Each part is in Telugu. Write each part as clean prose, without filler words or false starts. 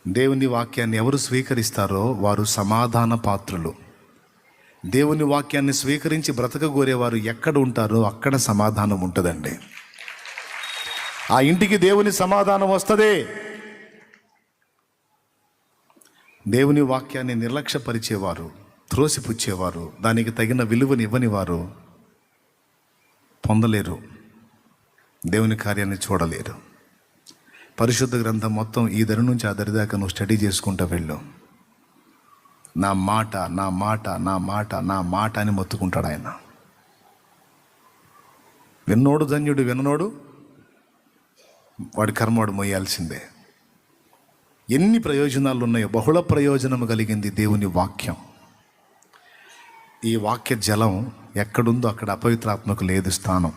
దేవుని వాక్యాన్ని ఎవరు స్వీకరిస్తారో వారు సమాధాన పాత్రులు. దేవుని వాక్యాన్ని స్వీకరించి బ్రతకగోరేవారు ఎక్కడ ఉంటారో అక్కడ సమాధానం ఉంటుందండి. ఆ ఇంటికి దేవుని సమాధానం వస్తుంది. దేవుని వాక్యాన్ని నిర్లక్ష్యపరిచేవారు, త్రోసిపుచ్చేవారు, దానికి తగిన విలువని ఇవ్వని వారు పొందలేరు, దేవుని కార్యాన్ని చూడలేరు. పరిశుద్ధ గ్రంథం మొత్తం ఈ దరి నుంచి ఆ దరి దాకా నువ్వు స్టడీ చేసుకుంటూ వెళ్ళు. నా మాట నా మాట నా మాట నా మాట అని మొత్తుకుంటాడు ఆయన. విన్నోడు ధన్యుడు, విననోడు వాడి కర్మవాడు మోయాల్సిందే. ఎన్ని ప్రయోజనాలు ఉన్నాయో, బహుళ ప్రయోజనం కలిగింది దేవుని వాక్యం. ఈ వాక్య జలం ఎక్కడుందో అక్కడ అపవిత్రాత్మకు లేదు స్థానం.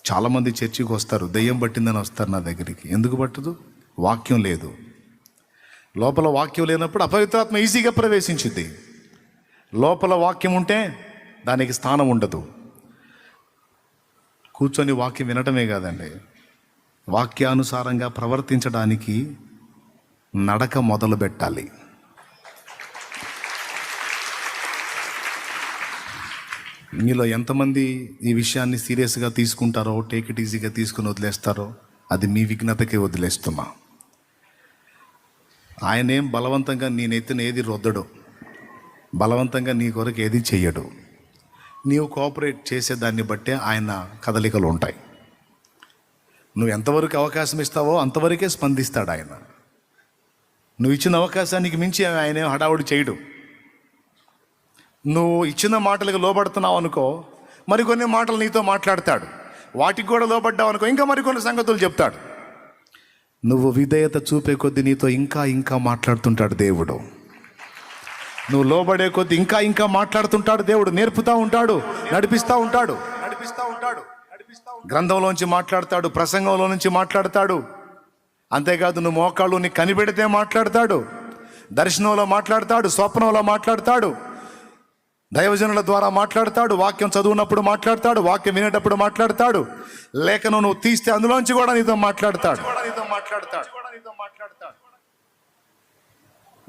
చాలామంది చర్చికి వస్తారు, దెయ్యం పట్టిందని వస్తారు నా దగ్గరికి. ఎందుకు పట్టదు? వాక్యం లేదు. లోపల వాక్యం లేనప్పుడు అపవిత్రాత్మ ఈజీగా ప్రవేశించింది. లోపల వాక్యం ఉంటే దానికి స్థానం ఉండదు. కూర్చొని వాక్యం వినటమే కాదండి, వాక్యానుసారంగా ప్రవర్తించడానికి నడక మొదలు పెట్టాలి. మీలో ఎంతమంది ఈ విషయాన్ని సీరియస్గా తీసుకుంటారో, టేక్ ఇట్ ఈజీగా తీసుకుని వదిలేస్తారో అది మీ విఘ్నతకే వదిలేస్తున్నా. ఆయనేం బలవంతంగా నీ నెత్తిన ఏది రుద్దడు, బలవంతంగా నీ కొరకు ఏది చెయ్యడు. నీవు కోఆపరేట్ చేసేదాన్ని బట్టే ఆయన కదలికలు ఉంటాయి. నువ్వు ఎంతవరకు అవకాశం ఇస్తావో అంతవరకే స్పందిస్తాడు ఆయన. నువ్వు ఇచ్చిన అవకాశానికి మించి ఆయన హడావుడి చేయడు. నువ్వు ఇచ్చిన మాటలకు లోబడుతున్నావు అనుకో, మరికొన్ని మాటలు నీతో మాట్లాడతాడు. వాటికి కూడా లోబడ్డావు అనుకో, ఇంకా మరికొన్ని సంగతులు చెప్తాడు. నువ్వు విధేయత చూపే కొద్దీ నీతో ఇంకా ఇంకా మాట్లాడుతుంటాడు దేవుడు. నువ్వు లోబడే కొద్దీ ఇంకా ఇంకా మాట్లాడుతుంటాడు దేవుడు. నేర్పుతూ ఉంటాడు, నడిపిస్తూ ఉంటాడు. గ్రంథంలోంచి మాట్లాడతాడు, ప్రసంగంలో నుంచి మాట్లాడతాడు. అంతేకాదు, నువ్వు మోకాళ్ళు నీ కనిపెడితే మాట్లాడతాడు, దర్శనంలో మాట్లాడతాడు, స్వప్నంలో మాట్లాడతాడు, దైవజనుల ద్వారా మాట్లాడతాడు, వాక్యం చదువునప్పుడు మాట్లాడతాడు, వాక్యం వినేటప్పుడు మాట్లాడతాడు, లేఖను నువ్వు తీస్తే అందులోంచి కూడా నీతో మాట్లాడతాడు.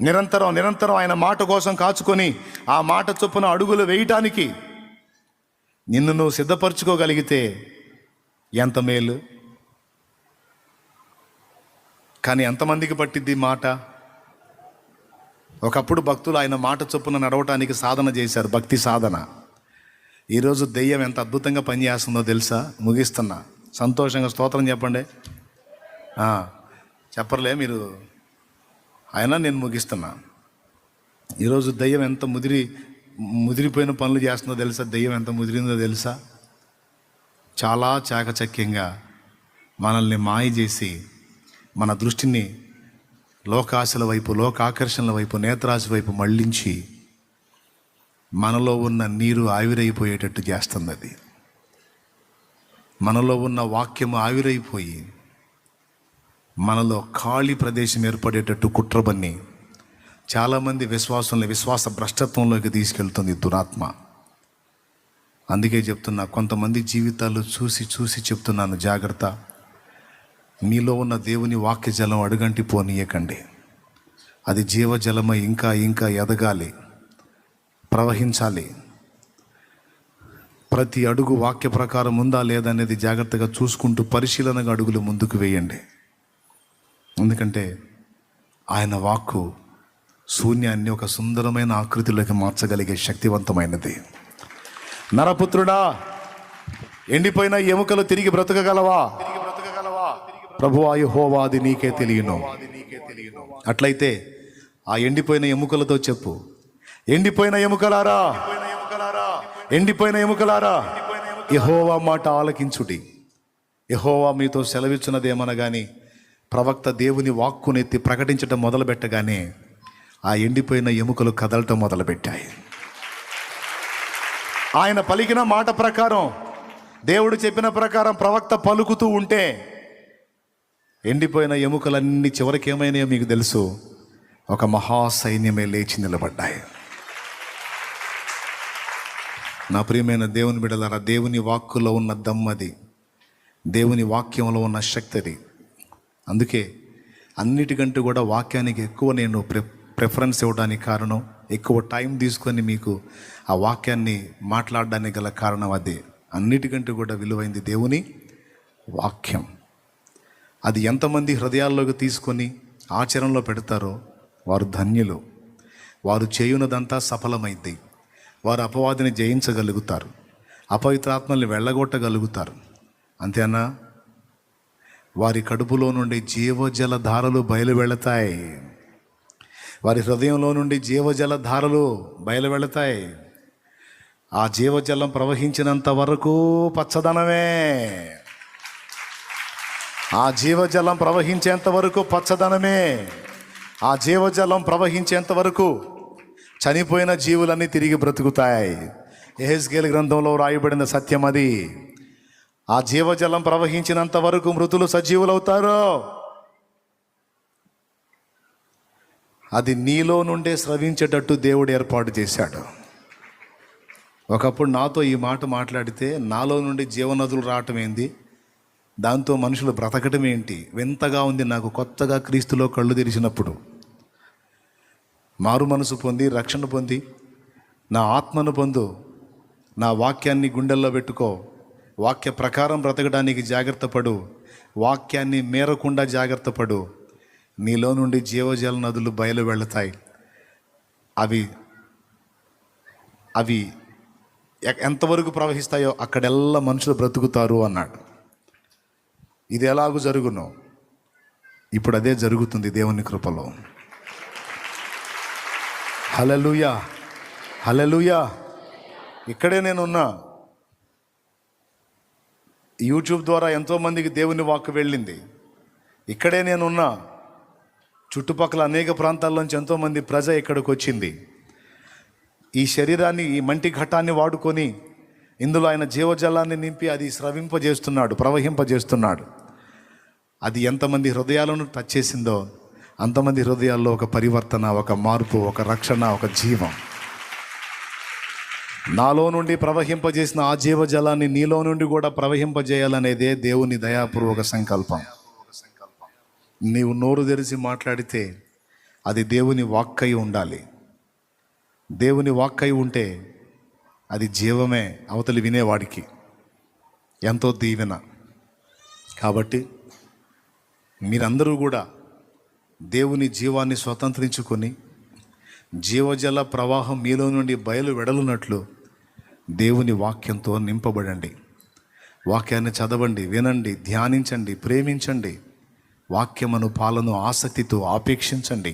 నిరంతరం ఆయన మాట కోసం కాచుకొని ఆ మాట చొప్పున అడుగులు వేయటానికి నిన్ను నువ్వు సిద్ధపరచుకోగలిగితే ఎంత మేలు. కానీ ఎంతమందికి పట్టిద్ది మాట? ఒకప్పుడు భక్తులు ఆయన మాట చొప్పున నడవటానికి సాధన చేశారు, భక్తి సాధన. ఈరోజు దెయ్యం ఎంత అద్భుతంగా పనిచేస్తుందో తెలుసా? ముగిస్తున్నా, సంతోషంగా స్తోత్రం చెప్పండి. చెప్పర్లే మీరు, అయినా నేను ముగిస్తున్నా. ఈరోజు దెయ్యం ఎంత ముదిరిపోయిన పనులు చేస్తుందో తెలుసా? దెయ్యం ఎంత ముదిరిందో తెలుసా? చాలా చాకచక్యంగా మనల్ని మాయ చేసి మన దృష్టిని లోకాశల వైపు, లోకాకర్షణల వైపు, నేత్రాశ వైపు మళ్ళించి మనలో ఉన్న నీరు ఆవిరైపోయేటట్టు చేస్తుంది. అది మనలో ఉన్న వాక్యము ఆవిరైపోయి మనలో ఖాళీ ప్రదేశం ఏర్పడేటట్టు కుట్రబన్ని చాలామంది విశ్వాస భ్రష్టత్వంలోకి తీసుకెళ్తుంది దురాత్మ. అందుకే చెప్తున్నా, కొంతమంది జీవితాలు చూసి చెప్తున్నాను, జాగ్రత్త. మీలో ఉన్న దేవుని వాక్య జలం అడుగంటి పోనీయకండి. అది జీవజలమై ఇంకా ఇంకా ఎదగాలి, ప్రవహించాలి. ప్రతి అడుగు వాక్య ప్రకారం ఉందా లేదా అనేది జాగ్రత్తగా చూసుకుంటూ పరిశీలనగా అడుగులు ముందుకు వేయండి. ఎందుకంటే ఆయన వాక్కు శూన్యాన్ని ఒక సుందరమైన ఆకృతిలోకి మార్చగలిగే శక్తివంతమైనది. నరపుత్రుడా, ఎండిపోయిన ఎముకలు తిరిగి బ్రతకగలవా? ప్రభువా యెహోవా, అది నీకే తెలియను. అట్లయితే ఆ ఎండిపోయిన ఎముకలతో చెప్పు, ఎండిపోయిన ఎముకలారా, ఎండిపోయిన ఎముకలారా, యెహోవా మాట ఆలకించుడి. యెహోవా మీతో సెలవిచ్చినదేమనగాని ప్రవక్త దేవుని వాక్కునెత్తి ప్రకటించడం మొదలుపెట్టగానే ఆ ఎండిపోయిన ఎముకలు కదలటం మొదలుపెట్టాయి. ఆయన పలికిన మాట ప్రకారం, దేవుడు చెప్పిన ప్రకారం ప్రవక్త పలుకుతూ ఉంటే ఎండిపోయిన ఎముకలన్నీ చివరికి ఏమైనాయో మీకు తెలుసు? ఒక మహాసైన్యమే లేచి నిలబడ్డాయి. నా ప్రియమైన దేవుని బిడ్డలారా, దేవుని వాక్కులో ఉన్న దమ్మది, దేవుని వాక్యంలో ఉన్న శక్తి అది. అందుకే అన్నిటికంటే కూడా వాక్యానికి ఎక్కువ నేను ప్రిఫరెన్స్ ఇవ్వడానికి కారణం, ఎక్కువ టైం తీసుకొని మీకు ఆ వాక్యాన్ని మాట్లాడడానికి గల కారణం అదే. అన్నిటికంటే కూడా విలువైంది దేవుని వాక్యం. అది ఎంతమంది హృదయాల్లోకి తీసుకొని ఆచరణలో పెడతారో వారు ధన్యులు. వారు చేయునదంతా సఫలమైంది. వారు అపవాదిని జయించగలుగుతారు, అపవిత్రాత్మల్ని వెళ్ళగొట్టగలుగుతారు. అంతేనా? వారి కడుపులో నుండి జీవజల ధారలు బయలు వెళతాయి. వారి హృదయంలో నుండి జీవజల ధారలు బయలు వెళతాయి. ఆ జీవజలం ప్రవహించినంత వరకు పచ్చదనమే. ఆ జీవజలం ప్రవహించేంత వరకు పచ్చదనమే. ఆ జీవజలం ప్రవహించేంత వరకు చనిపోయిన జీవులన్నీ తిరిగి బ్రతుకుతాయి. యెహెజ్కేలు గ్రంథంలో రాయబడిన సత్యం అది. ఆ జీవజలం ప్రవహించినంత వరకు మృతులు సజీవులవుతారు. అది నీలో నుండే స్రవించేటట్టు దేవుడు ఏర్పాటు చేశాడు. ఒకప్పుడు నాతో ఈ మాట మాట్లాడితే నాలో నుండి జీవనదులు రావటం ఏంది, దాంతో మనుషులు బ్రతకటం ఏంటి, వింతగా ఉంది నాకు. కొత్తగా క్రీస్తులో కళ్ళు తెరిచినప్పుడు, మారు మనసు పొంది, రక్షణ పొంది, నా ఆత్మను పొందు, నా వాక్యాన్ని గుండెల్లో పెట్టుకో, వాక్య ప్రకారం బ్రతకడానికి జాగ్రత్త పడు, వాక్యాన్ని మేరకుండా జాగ్రత్త పడు. నీలో నుండి జీవజల నదులు బయలు వెళతాయి. అవి అవి ఎంతవరకు ప్రవహిస్తాయో అక్కడెల్లా మనుషులు బ్రతుకుతారు అన్నాడు. ఇది ఎలాగూ జరుగును? ఇప్పుడు అదే జరుగుతుంది దేవుని కృపలో. హల్లెలూయా, హల్లెలూయా. ఇక్కడే నేనున్నా. యూట్యూబ్ ద్వారా ఎంతోమందికి దేవుని వాక్కు వెళ్ళింది. ఇక్కడే నేనున్నా. చుట్టుపక్కల అనేక ప్రాంతాల్లోంచి ఎంతోమంది ప్రజ ఇక్కడికి వచ్చింది. ఈ శరీరాన్ని, ఈ మంటి ఘటాన్ని వాడుకొని ఇందులో ఆయన జీవజలాన్ని నింపి అది స్రవింపజేస్తున్నాడు, ప్రవహింపజేస్తున్నాడు. అది ఎంతమంది హృదయాలను టచ్ చేసిందో అంతమంది హృదయాల్లో ఒక పరివర్తన, ఒక మార్పు, ఒక రక్షణ, ఒక జీవం. నాలో నుండి ప్రవహింపజేసిన ఆ జీవజలాన్ని నీలో నుండి కూడా ప్రవహింపజేయాలనేదే దేవుని దయాపూర్వక సంకల్పం. నీవు నోరు తెరిచి మాట్లాడితే అది దేవుని వాక్కై ఉండాలి. దేవుని వాక్కై ఉంటే అది జీవమే అవతలి వినేవాడికి, ఎంతో దీవెన. కాబట్టి మీరందరూ కూడా దేవుని జీవాన్ని స్వతంత్రించుకొని జీవజల ప్రవాహం మీలో నుండి బయలు వెడలునట్లు దేవుని వాక్యంతో నింపబడండి. వాక్యాన్ని చదవండి, వినండి, ధ్యానించండి, ప్రేమించండి. వాక్యమును పాలను ఆసక్తితో ఆపేక్షించండి.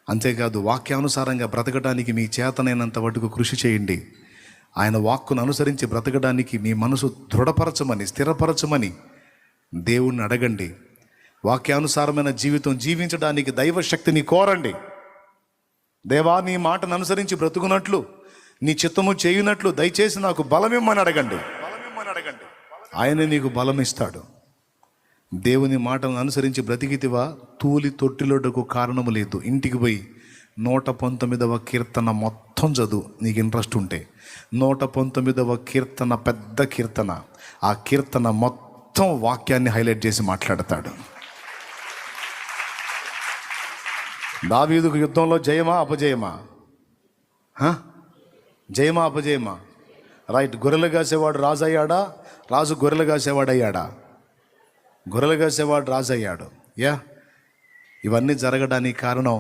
అంతేకాదు వాక్యానుసారంగా బ్రతకడానికి మీ చేతనైనంత వరకు కృషి చేయండి. ఆయన వాక్కును అనుసరించి బ్రతకడానికి మీ మనసు దృఢపరచమని, స్థిరపరచమని దేవుణ్ణి అడగండి. వాక్యానుసారమైన జీవితం జీవించడానికి దైవశక్తిని కోరండి. దేవా, నీ మాటను అనుసరించి బ్రతుకున్నట్లు, నీ చిత్తము చేయునట్లు దయచేసి నాకు బలమిమ్మని అడగండి. ఆయన నీకు బలమిస్తాడు. దేవుని మాటను అనుసరించి బ్రతికితివా, తూలి తొట్టిలోటకు కారణము లేదు. ఇంటికి పోయి 119వ కీర్తన మొత్తం చదువు, నీకు ఇంట్రెస్ట్ ఉంటే. 119వ కీర్తన పెద్ద కీర్తన. ఆ కీర్తన మొత్తం వాక్యాన్ని హైలైట్ చేసి మాట్లాడతాడు. దావీదుకు యుద్ధంలో జయమా అపజయమా? జయమా అపజయమా? రైట్. గొర్రెలు కాసేవాడు రాజు అయ్యాడా? రాజు గొర్రెలు కాసేవాడు అయ్యాడా? గొర్రెలు కాసేవాడు రాజు అయ్యాడు. ఇవన్నీ జరగడానికి కారణం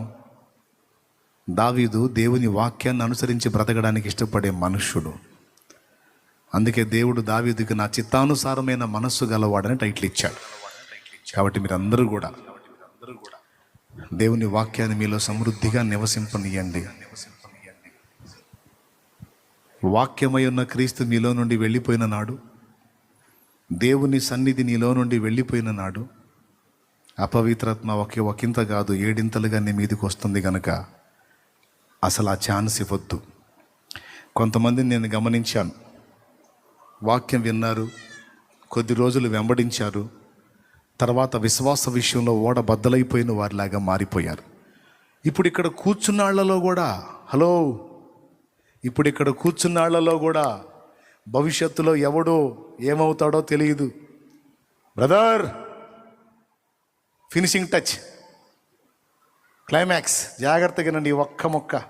దావీదు దేవుని వాక్యాన్ని అనుసరించి బ్రతకడానికి ఇష్టపడే మనుష్యుడు. అందుకే దేవుడు దావీదుకి నా చిత్తానుసారమైన మనస్సు గలవాడని టైటిల్ ఇచ్చాడు. కాబట్టి మీరందరూ కూడా దేవుని వాక్యాన్ని మీలో సమృద్ధిగా నివసింపనీయండి. వాక్యమై ఉన్న క్రీస్తు మీలో నుండి వెళ్ళిపోయిన నాడు, దేవుని సన్నిధి నీలో నుండి వెళ్ళిపోయిన నాడు, అపవిత్రాత్మ ఒకంత కాదు 7 నీ మీదకి వస్తుంది. కనుక అసలు ఆ ఛాన్స్ ఇవ్వద్దు. కొంతమందిని నేను గమనించాను. వాక్యం విన్నారు, కొద్ది రోజులు వెంబడించారు, తర్వాత విశ్వాస విషయంలో ఓడ బద్దలైపోయిన వారిలాగా మారిపోయారు. ఇప్పుడు ఇక్కడ కూర్చున్నాళ్లలో కూడా భవిష్యత్తులో ఎవడో ఏమవుతాడో తెలియదు. Brother, finishing touch climax. జాగ్రత్తగా నండి ఈ ఒక్క మొక్క.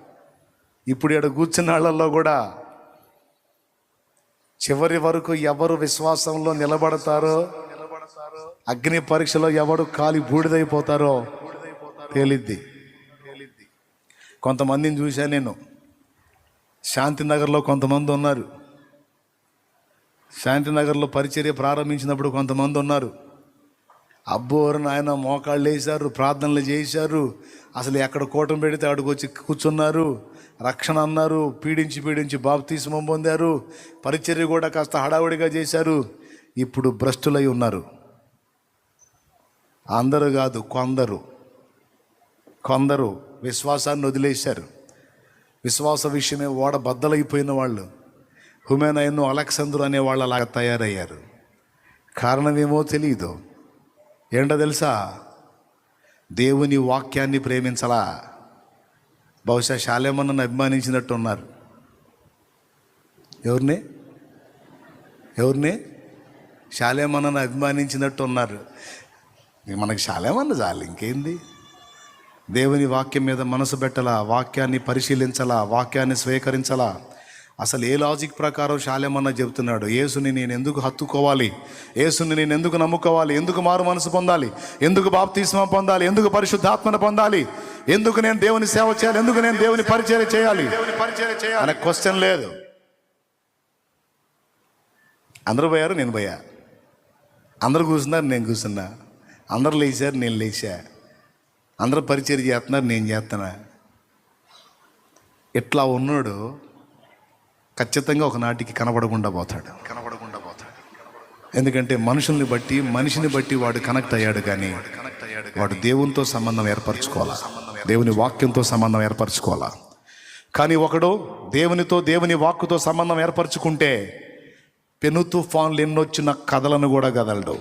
ఇప్పుడు ఇక్కడ కూర్చున్న వాళ్ళల్లో కూడా చివరి వరకు ఎవరు విశ్వాసంలో నిలబడతారో, అగ్ని పరీక్షలో ఎవరు కాలి బూడిదైపోతారో తేలిద్ది. కొంతమందిని చూశాను నేను. శాంతినగర్లో కొంతమంది ఉన్నారు. శాంతినగర్లో పరిచర్య ప్రారంభించినప్పుడు కొంతమంది ఉన్నారు. అబ్బోరు నాయన మోకాళ్ళు వేశారు, ప్రార్థనలు చేశారు. అసలు ఎక్కడ కూటమి పెడితే అక్కడికి వచ్చి కూర్చున్నారు. రక్షణ అన్నారు, పీడించి బాప్తిస్మం పొందారు. పరిచర్య కూడా కాస్త హడావుడిగా చేశారు. ఇప్పుడు భ్రష్టులై ఉన్నారు. అందరూ కాదు, కొందరు విశ్వాసాన్ని వదిలేశారు. విశ్వాస విషయమే ఓడ బద్దలైపోయిన వాళ్ళు, హుమేనయను, అలెగ్జాండర్ అనే వాళ్ళు అలాగ తయారయ్యారు. కారణం ఏమో తెలియదు. ఏంటో తెలుసా? దేవుని వాక్యాన్ని ప్రేమించలా. బహుశా శాలేమన్నను అభిమానించినట్టు ఉన్నారు. ఎవరిని శాలేమన్నను అభిమానించినట్టు ఉన్నారు. మనకి శాలేమన్న చాలు, ఇంకేంది? దేవుని వాక్యం మీద మనసు పెట్టాలా, వాక్యాన్ని పరిశీలించాలా, వాక్యాన్ని స్వీకరించాలా. అసలు ఏ లాజిక్ ప్రకారం శాలేమన్న చెబుతున్నాడు? యేసుని నేను ఎందుకు హత్తుకోవాలి? యేసుని నేను ఎందుకు నమ్ముకోవాలి? ఎందుకు మారు మనసు పొందాలి? ఎందుకు బాప్తిస్మం పొందాలి? ఎందుకు పరిశుద్ధాత్మను పొందాలి? ఎందుకు నేను దేవుని సేవ చేయాలి? ఎందుకు నేను దేవుని పరిచర్య చేయాలి అనే క్వశ్చన్ లేదు. అందరూ పోయారు, నేను పోయా. అందరూ కూర్చున్నారు, నేను కూర్చున్నా. అందరూ లేచారు, నేను లేచా. అందరూ పరిచర్య చేస్తున్నారు, నేను చేస్తున్నా. ఇట్లా ఉన్నాడు ఖచ్చితంగా ఒకనాటికి కనబడకుండా పోతాడు. ఎందుకంటే మనిషిని బట్టి వాడు కనెక్ట్ అయ్యాడు. కానీ వాడు దేవునితో సంబంధం ఏర్పరచుకోవాలా, దేవుని వాక్యంతో సంబంధం ఏర్పరచుకోవాలా. కానీ ఒకడు దేవుని వాక్కుతో సంబంధం ఏర్పరచుకుంటే పెను తుఫాన్లు ఎన్నొచ్చిన కథలను కూడా కదలడు.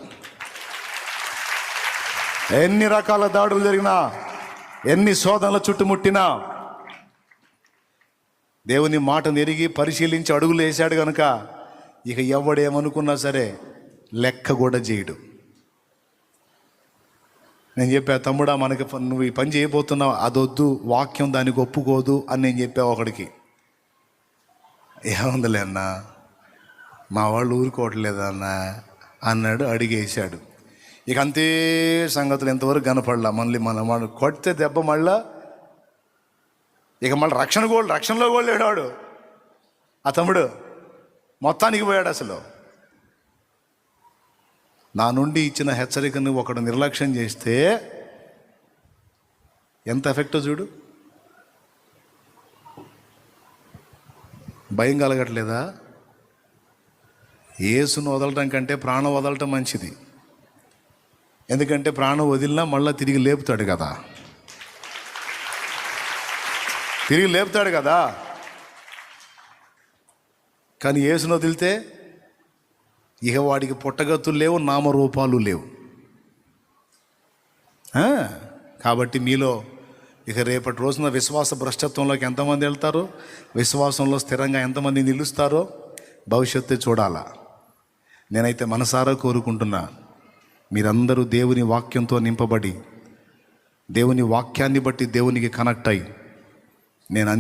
ఎన్ని రకాల దాడులు జరిగినా, ఎన్ని శోధనలు చుట్టుముట్టినా దేవుని మాటను ఎరిగి పరిశీలించి అడుగులు వేశాడు కనుక ఇక ఎవడేమనుకున్నా సరే లెక్క కూడా చేయడు. నేను చెప్పా, తమ్ముడా మనకి నువ్వు ఈ పని చేయబోతున్నావు, అదొద్దు, వాక్యం దానికి ఒప్పుకోదు అని నేను చెప్పా ఒకడికి. ఏముందిలే అన్నా, మా వాళ్ళు ఊరుకోవట్లేదన్నా అన్నాడు, అడిగేశాడు. ఇక అంతే సంగతులు ఎంతవరకు కనపడలా. మనం కొడితే దెబ్బ మళ్ళీ రక్షణలో కూడా లేడాడు. ఆ తమ్ముడు మొత్తానికి పోయాడు. అసలు నా నుండి ఇచ్చిన హెచ్చరికను ఒకడు నిర్లక్ష్యం చేస్తే ఎంత ఎఫెక్టో చూడు. భయం కలగట్లేదా? యేసును వదలటం కంటే ప్రాణం వదలటం మంచిది. ఎందుకంటే ప్రాణం వదిలినా మళ్ళీ తిరిగి లేపుతాడు కదా. కానీ యేసును వదిలితే ఇక వాడికి పుట్టగతులు లేవు, నామరూపాలు లేవు. కాబట్టి మీలో ఇక రేపటి రోజున విశ్వాస భ్రష్టత్వంలోకి ఎంతమంది వెళ్తారో, విశ్వాసంలో స్థిరంగా ఎంతమంది నిలుస్తారో భవిష్యత్తు చూడాలా. నేనైతే మనసారా కోరుకుంటున్నా, మీరందరూ దేవుని వాక్యంతో నింపబడి దేవుని వాక్యాన్ని బట్టి దేవునికి కనెక్ట్ అయ్యి, నేను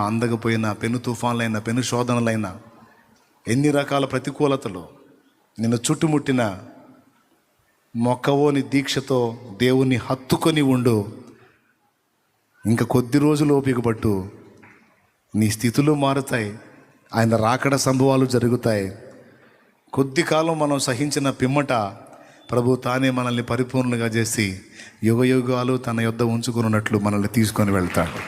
అందకపోయినా పెను తుఫాన్లైనా, పెను శోధనలైనా, ఎన్ని రకాల ప్రతికూలతలు నిన్ను చుట్టుముట్టిన మొక్కవోని దీక్షతో దేవుని హత్తుకొని ఉండు. ఇంకా కొద్ది రోజులు ఓపిక పట్టు, నీ స్థితులు మారుతాయి, ఆయన రాకడ సంభవాలు జరుగుతాయి. కొద్ది కాలం మనం సహించిన పిమ్మట ప్రభు తానే మనల్ని పరిపూర్ణంగా చేసి యుగయుగాలు తన యొద్ద ఉంచుకున్నట్లు మనల్ని తీసుకొని వెళ్తాడు.